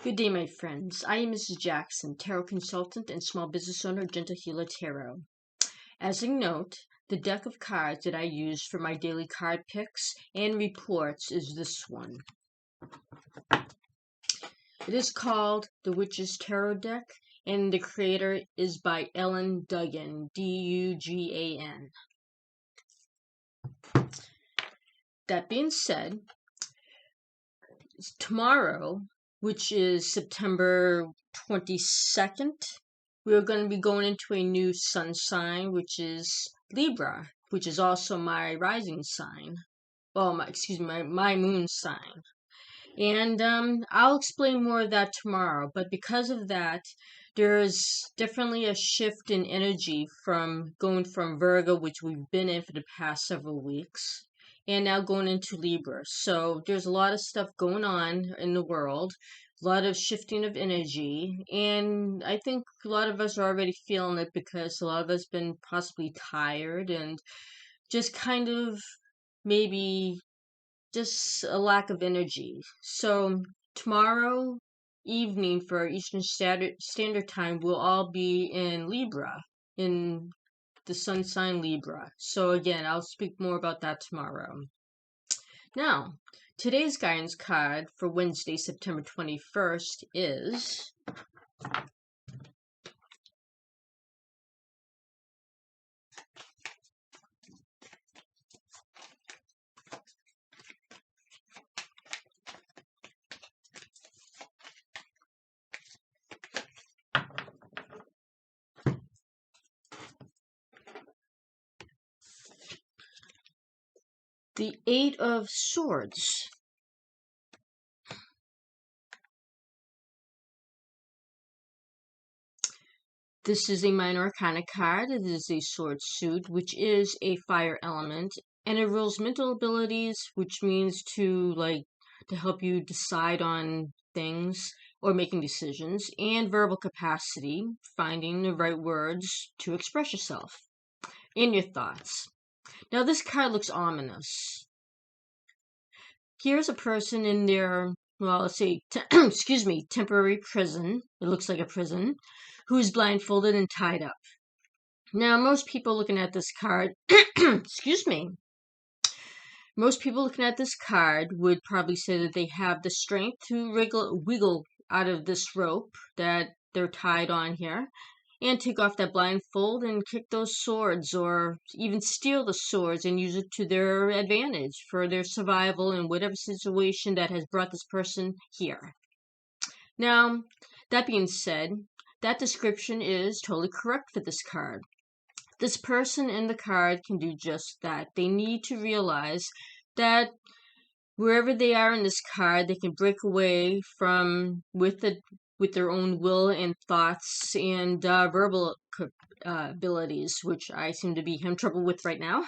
Good day, my friends. I am Mrs. Jackson, tarot consultant and small business owner of Gentle Healer Tarot. As a note, the deck of cards that I use for my daily card picks and reports is this one. It is called the Witch's Tarot Deck, and the creator is by Ellen Duggan, D-U-G-A-N. That being said, tomorrow, which is September 22nd, we're going to be going into a new sun sign, which is Libra, which is also my rising sign. Well, my moon sign. And I'll explain more of that tomorrow. But because of that, there's definitely a shift in energy from going from Virgo, which we've been in for the past several weeks, and now going into Libra. So there's a lot of stuff going on in the world, a lot of shifting of energy, and I think a lot of us are already feeling it because a lot of us been possibly tired and just kind of maybe just a lack of energy. So tomorrow evening for Eastern Standard Time, we'll all be in Libra, in the sun sign Libra. So again, I'll speak more about that tomorrow. Now, today's guidance card for Wednesday, September 21st is the Eight of Swords. This is a minor arcana card. It is a sword suit, which is a fire element, and it rules mental abilities, which means to help you decide on things or making decisions, and verbal capacity, finding the right words to express yourself and your thoughts. Now, this card looks ominous. Here's a person in their, well, let's say, temporary prison. It looks like a prison, who's blindfolded and tied up. Now, most people looking at this card, most people looking at this card would probably say that they have the strength to wiggle out of this rope that they're tied on here, and take off that blindfold and kick those swords, or even steal the swords and use it to their advantage for their survival in whatever situation that has brought this person here. Now, that being said, that description is totally correct for this card. This person in the card can do just that. They need to realize that wherever they are in this card, they can break away from with their own will and thoughts and verbal abilities, which I seem to be having trouble with right now.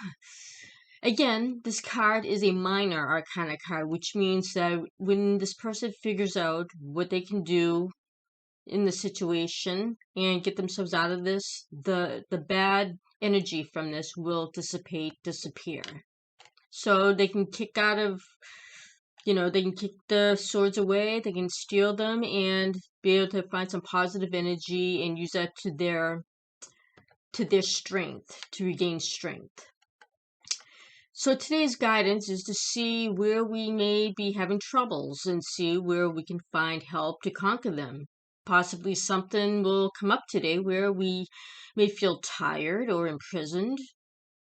Again, this card is a minor arcana card, which means that when this person figures out what they can do in the situation and get themselves out of this, the bad energy from this will disappear. So they can kick out of, they can kick the swords away, they can steal them, and be able to find some positive energy and use that to their strength, to regain strength. So today's guidance is to see where we may be having troubles and see where we can find help to conquer them. Possibly something will come up today where we may feel tired or imprisoned.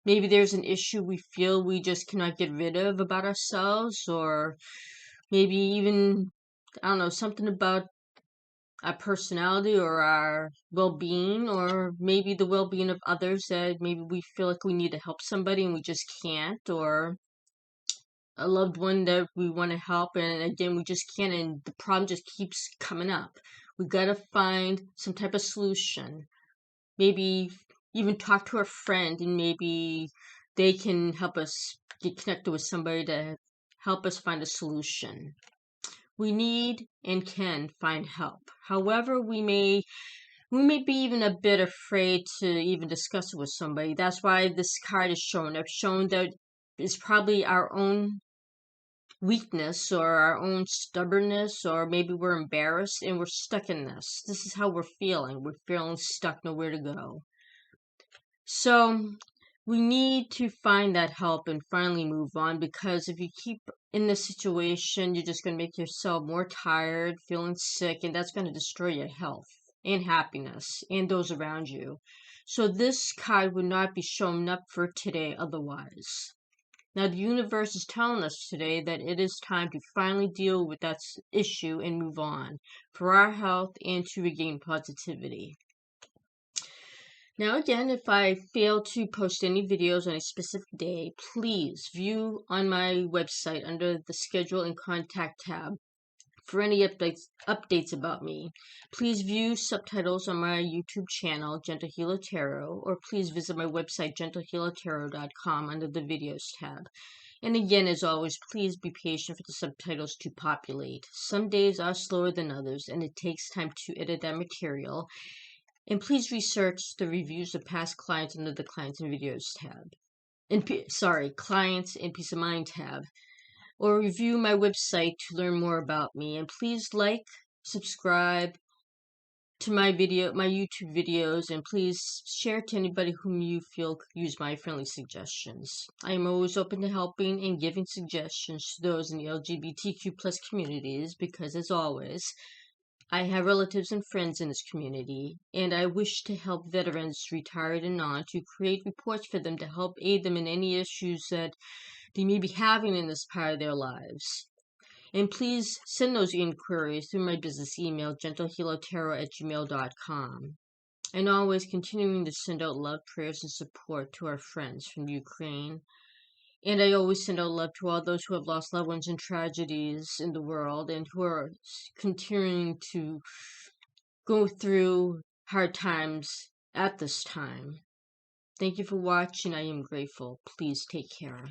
Maybe there's an issue we feel we just cannot get rid of about ourselves, or maybe even, I don't know, something about our personality or our well-being, or maybe the well-being of others that maybe we feel like we need to help somebody and we just can't, or a loved one that we want to help and again we just can't, and the problem just keeps coming up. We gotta find some type of solution. Maybe even talk to a friend and maybe they can help us get connected with somebody to help us find a solution. We need and can find help. However, we may be even a bit afraid to even discuss it with somebody. That's why this card is shown. I've shown that it's probably our own weakness or our own stubbornness, or maybe we're embarrassed and we're stuck in this. This is how we're feeling. We're feeling stuck, nowhere to go. So we need to find that help and finally move on, because if you keep in this situation, you're just going to make yourself more tired, feeling sick, and that's going to destroy your health and happiness and those around you. So this card would not be showing up for today otherwise. Now, the universe is telling us today that it is time to finally deal with that issue and move on for our health and to regain positivity. Now, again, if I fail to post any videos on a specific day, please view on my website under the Schedule and Contact tab for any updates about me. Please view subtitles on my YouTube channel, Gentle Healer Tarot, or please visit my website, gentlehealertarot.com, under the Videos tab. And again, as always, please be patient for the subtitles to populate. Some days are slower than others, and it takes time to edit that material. And please research the reviews of past clients under the Clients and Videos tab. Clients and Peace of Mind tab. Or review my website to learn more about me. And please like, subscribe to my YouTube videos, and please share to anybody whom you feel could use my friendly suggestions. I am always open to helping and giving suggestions to those in the LGBTQ+ communities, because as always, I have relatives and friends in this community, and I wish to help veterans, retired and non, to create reports for them to help aid them in any issues that they may be having in this part of their lives. And please send those inquiries through my business email, gentlehealertarot@gmail.com. And always continuing to send out love, prayers, and support to our friends from Ukraine. And I always send out love to all those who have lost loved ones in tragedies in the world and who are continuing to go through hard times at this time. Thank you for watching. I am grateful. Please take care.